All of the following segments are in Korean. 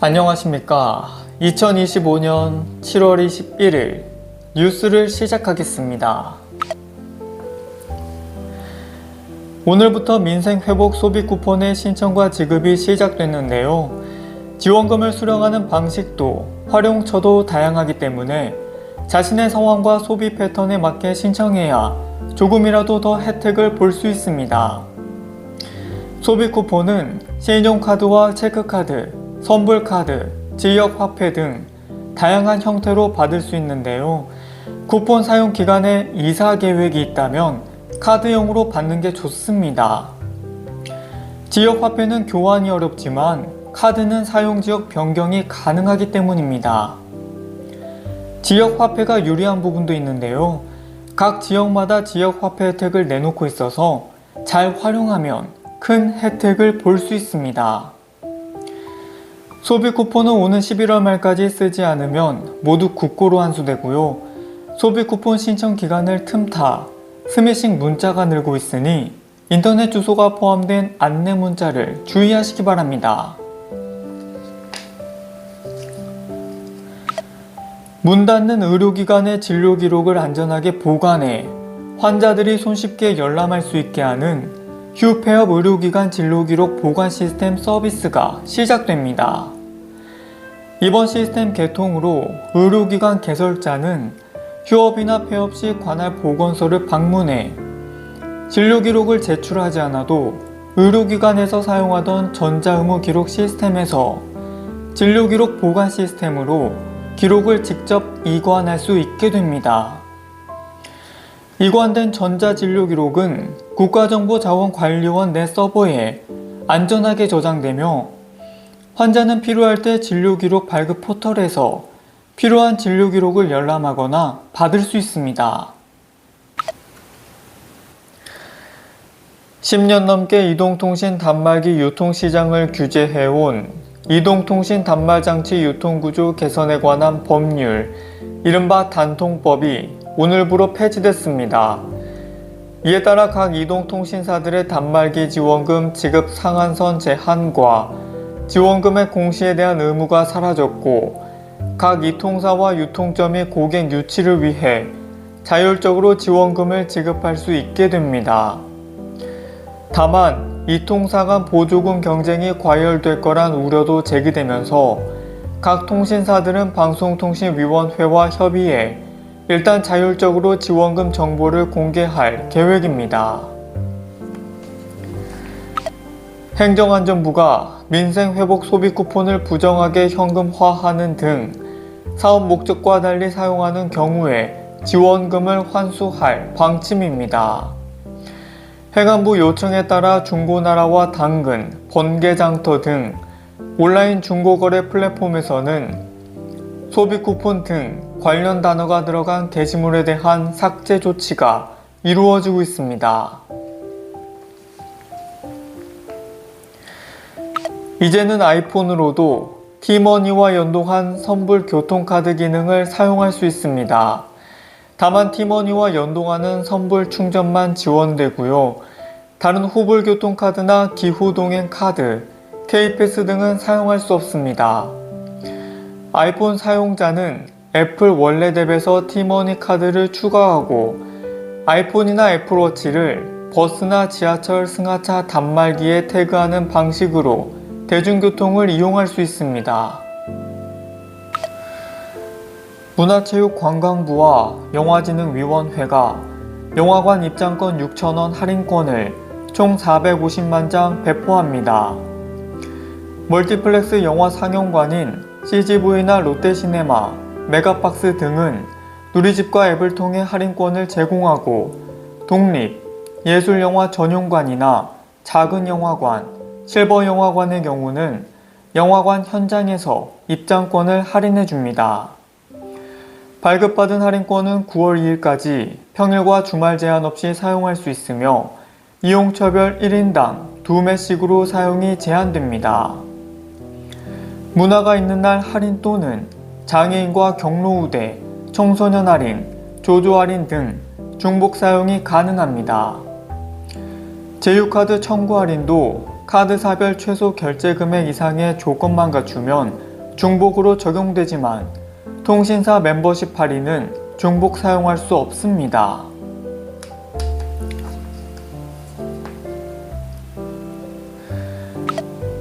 안녕하십니까. 2025년 7월 21일 뉴스를 시작하겠습니다. 오늘부터 민생회복 소비 쿠폰의 신청과 지급이 시작됐는데요. 지원금을 수령하는 방식도 활용처도 다양하기 때문에 자신의 상황과 소비 패턴에 맞게 신청해야 조금이라도 더 혜택을 볼 수 있습니다. 소비 쿠폰은 신용카드와 체크카드, 선불카드, 지역화폐 등 다양한 형태로 받을 수 있는데요. 쿠폰 사용 기간에 이사 계획이 있다면 카드용으로 받는 게 좋습니다. 지역화폐는 교환이 어렵지만 카드는 사용지역 변경이 가능하기 때문입니다. 지역화폐가 유리한 부분도 있는데요. 각 지역마다 지역화폐 혜택을 내놓고 있어서 잘 활용하면 큰 혜택을 볼 수 있습니다. 소비 쿠폰은 오는 11월 말까지 쓰지 않으면 모두 국고로 환수되고요. 소비 쿠폰 신청 기간을 틈타 스매싱 문자가 늘고 있으니 인터넷 주소가 포함된 안내 문자를 주의하시기 바랍니다. 문 닫는 의료기관의 진료 기록을 안전하게 보관해 환자들이 손쉽게 열람할 수 있게 하는 휴폐업 의료기관 진료기록 보관 시스템 서비스가 시작됩니다. 이번 시스템 개통으로 의료기관 개설자는 휴업이나 폐업 시 관할 보건소를 방문해 진료기록을 제출하지 않아도 의료기관에서 사용하던 전자의무 기록 시스템에서 진료기록 보관 시스템으로 기록을 직접 이관할 수 있게 됩니다. 이관된 전자진료기록은 국가정보자원관리원 내 서버에 안전하게 저장되며 환자는 필요할 때 진료기록 발급 포털에서 필요한 진료기록을 열람하거나 받을 수 있습니다. 10년 넘게 이동통신 단말기 유통시장을 규제해온 이동통신 단말장치 유통구조 개선에 관한 법률, 이른바 단통법이 오늘부로 폐지됐습니다. 이에 따라 각 이동통신사들의 단말기 지원금 지급 상한선 제한과 지원금의 공시에 대한 의무가 사라졌고 각 이통사와 유통점이 고객 유치를 위해 자율적으로 지원금을 지급할 수 있게 됩니다. 다만 이통사 간 보조금 경쟁이 과열될 거란 우려도 제기되면서 각 통신사들은 방송통신위원회와 협의해 일단 자율적으로 지원금 정보를 공개할 계획입니다. 행정안전부가 민생회복 소비 쿠폰을 부정하게 현금화하는 등 사업 목적과 달리 사용하는 경우에 지원금을 환수할 방침입니다. 행안부 요청에 따라 중고나라와 당근, 번개장터 등 온라인 중고거래 플랫폼에서는 소비 쿠폰 등 관련 단어가 들어간 게시물에 대한 삭제 조치가 이루어지고 있습니다. 이제는 아이폰으로도 티머니와 연동한 선불 교통카드 기능을 사용할 수 있습니다. 다만 티머니와 연동하는 선불 충전만 지원되고요. 다른 후불 교통카드나 기후동행 카드, K패스 등은 사용할 수 없습니다. 아이폰 사용자는 애플 월렛 앱에서 티머니 카드를 추가하고 아이폰이나 애플워치를 버스나 지하철 승하차 단말기에 태그하는 방식으로 대중교통을 이용할 수 있습니다. 문화체육관광부와 영화진흥위원회가 영화관 입장권 6,000원 할인권을 총 450만 장 배포합니다. 멀티플렉스 영화 상영관인 CGV나 롯데시네마, 메가박스 등은 누리집과 앱을 통해 할인권을 제공하고 독립, 예술영화 전용관이나 작은 영화관, 실버 영화관의 경우는 영화관 현장에서 입장권을 할인해줍니다. 발급받은 할인권은 9월 2일까지 평일과 주말 제한 없이 사용할 수 있으며 이용처별 1인당 2매씩으로 사용이 제한됩니다. 문화가 있는 날 할인 또는 장애인과 경로우대, 청소년 할인, 조조 할인 등 중복 사용이 가능합니다. 제휴카드 청구 할인도 카드사별 최소 결제 금액 이상의 조건만 갖추면 중복으로 적용되지만 통신사 멤버십 할인은 중복 사용할 수 없습니다.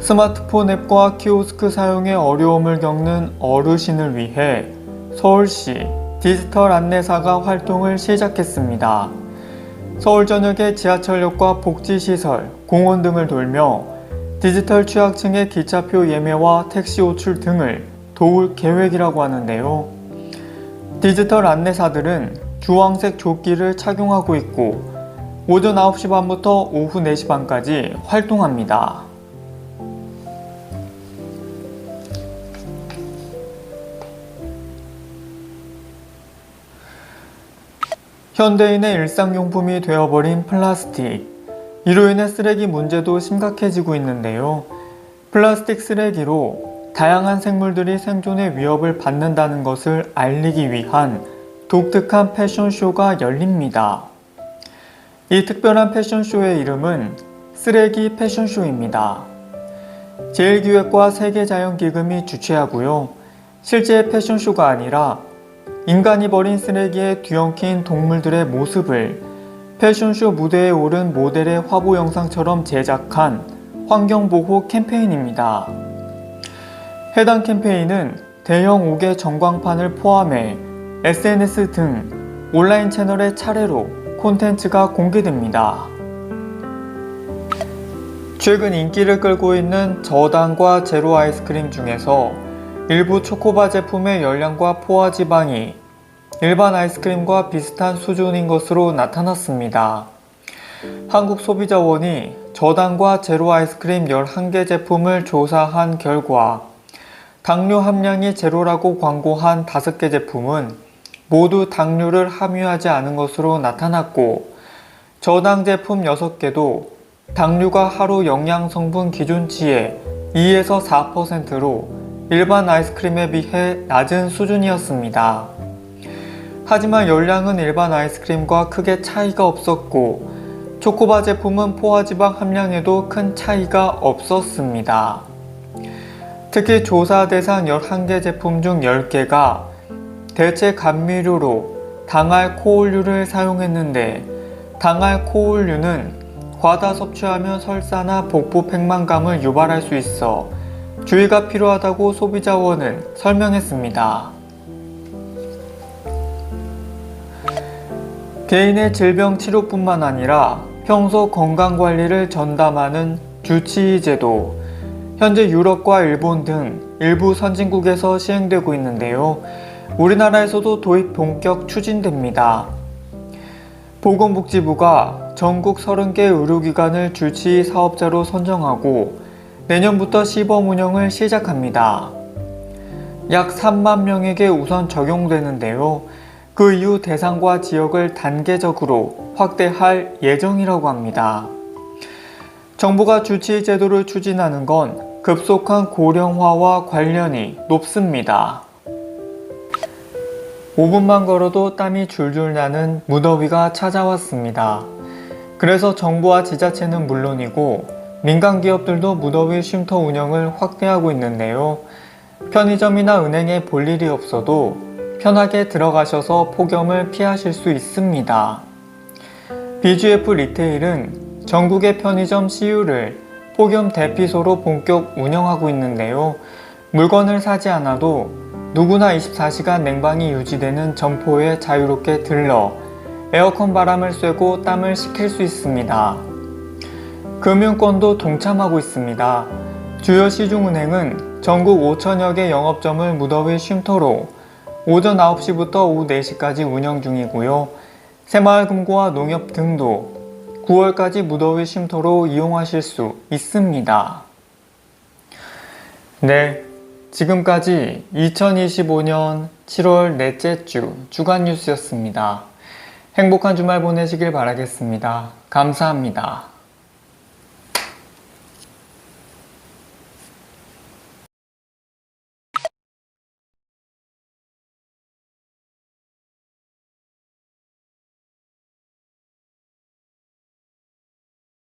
스마트폰 앱과 키오스크 사용에 어려움을 겪는 어르신을 위해 서울시 디지털 안내사가 활동을 시작했습니다. 서울 전역의 지하철역과 복지시설, 공원 등을 돌며 디지털 취약층의 기차표 예매와 택시 호출 등을 도울 계획이라고 하는데요. 디지털 안내사들은 주황색 조끼를 착용하고 있고 오전 9시 반부터 오후 4시 반까지 활동합니다. 현대인의 일상용품이 되어버린 플라스틱. 이로 인해 쓰레기 문제도 심각해지고 있는데요. 플라스틱 쓰레기로 다양한 생물들이 생존의 위협을 받는다는 것을 알리기 위한 독특한 패션쇼가 열립니다. 이 특별한 패션쇼의 이름은 쓰레기 패션쇼입니다. 제1기획과 세계자연기금이 주최하고요. 실제 패션쇼가 아니라 인간이 버린 쓰레기에 뒤엉킨 동물들의 모습을 패션쇼 무대에 오른 모델의 화보 영상처럼 제작한 환경보호 캠페인입니다. 해당 캠페인은 대형 5개 전광판을 포함해 SNS 등 온라인 채널에 차례로 콘텐츠가 공개됩니다. 최근 인기를 끌고 있는 저당과 제로 아이스크림 중에서 일부 초코바 제품의 열량과 포화 지방이 일반 아이스크림과 비슷한 수준인 것으로 나타났습니다. 한국소비자원이 저당과 제로 아이스크림 11개 제품을 조사한 결과 당류 함량이 제로라고 광고한 5개 제품은 모두 당류를 함유하지 않은 것으로 나타났고 저당 제품 6개도 당류가 하루 영양성분 기준치의 2에서 4%로 일반 아이스크림에 비해 낮은 수준이었습니다. 하지만 열량은 일반 아이스크림과 크게 차이가 없었고 초코바 제품은 포화지방 함량에도 큰 차이가 없었습니다. 특히 조사 대상 11개 제품 중 10개가 대체 감미료로 당알코올류를 사용했는데 당알코올류는 과다 섭취하면 설사나 복부 팽만감을 유발할 수 있어 주의가 필요하다고 소비자원은 설명했습니다. 개인의 질병 치료뿐만 아니라 평소 건강관리를 전담하는 주치의 제도, 현재 유럽과 일본 등 일부 선진국에서 시행되고 있는데요. 우리나라에서도 도입 본격 추진됩니다. 보건복지부가 전국 30개 의료기관을 주치의 사업자로 선정하고 내년부터 시범 운영을 시작합니다. 약 3만 명에게 우선 적용되는데요. 그 이후 대상과 지역을 단계적으로 확대할 예정이라고 합니다. 정부가 주치의 제도를 추진하는 건 급속한 고령화와 관련이 높습니다. 5분만 걸어도 땀이 줄줄 나는 무더위가 찾아왔습니다. 그래서 정부와 지자체는 물론이고 민간 기업들도 무더위 쉼터 운영을 확대하고 있는데요. 편의점이나 은행에 볼 일이 없어도 편하게 들어가셔서 폭염을 피하실 수 있습니다. BGF 리테일은 전국의 편의점 CU를 폭염 대피소로 본격 운영하고 있는데요. 물건을 사지 않아도 누구나 24시간 냉방이 유지되는 점포에 자유롭게 들러 에어컨 바람을 쐬고 땀을 식힐 수 있습니다. 금융권도 동참하고 있습니다. 주요 시중은행은 전국 5천여 개 영업점을 무더위 쉼터로 오전 9시부터 오후 4시까지 운영 중이고요. 새마을금고와 농협 등도 9월까지 무더위 쉼터로 이용하실 수 있습니다. 네, 지금까지 2025년 7월 넷째 주 주간 뉴스였습니다. 행복한 주말 보내시길 바라겠습니다. 감사합니다.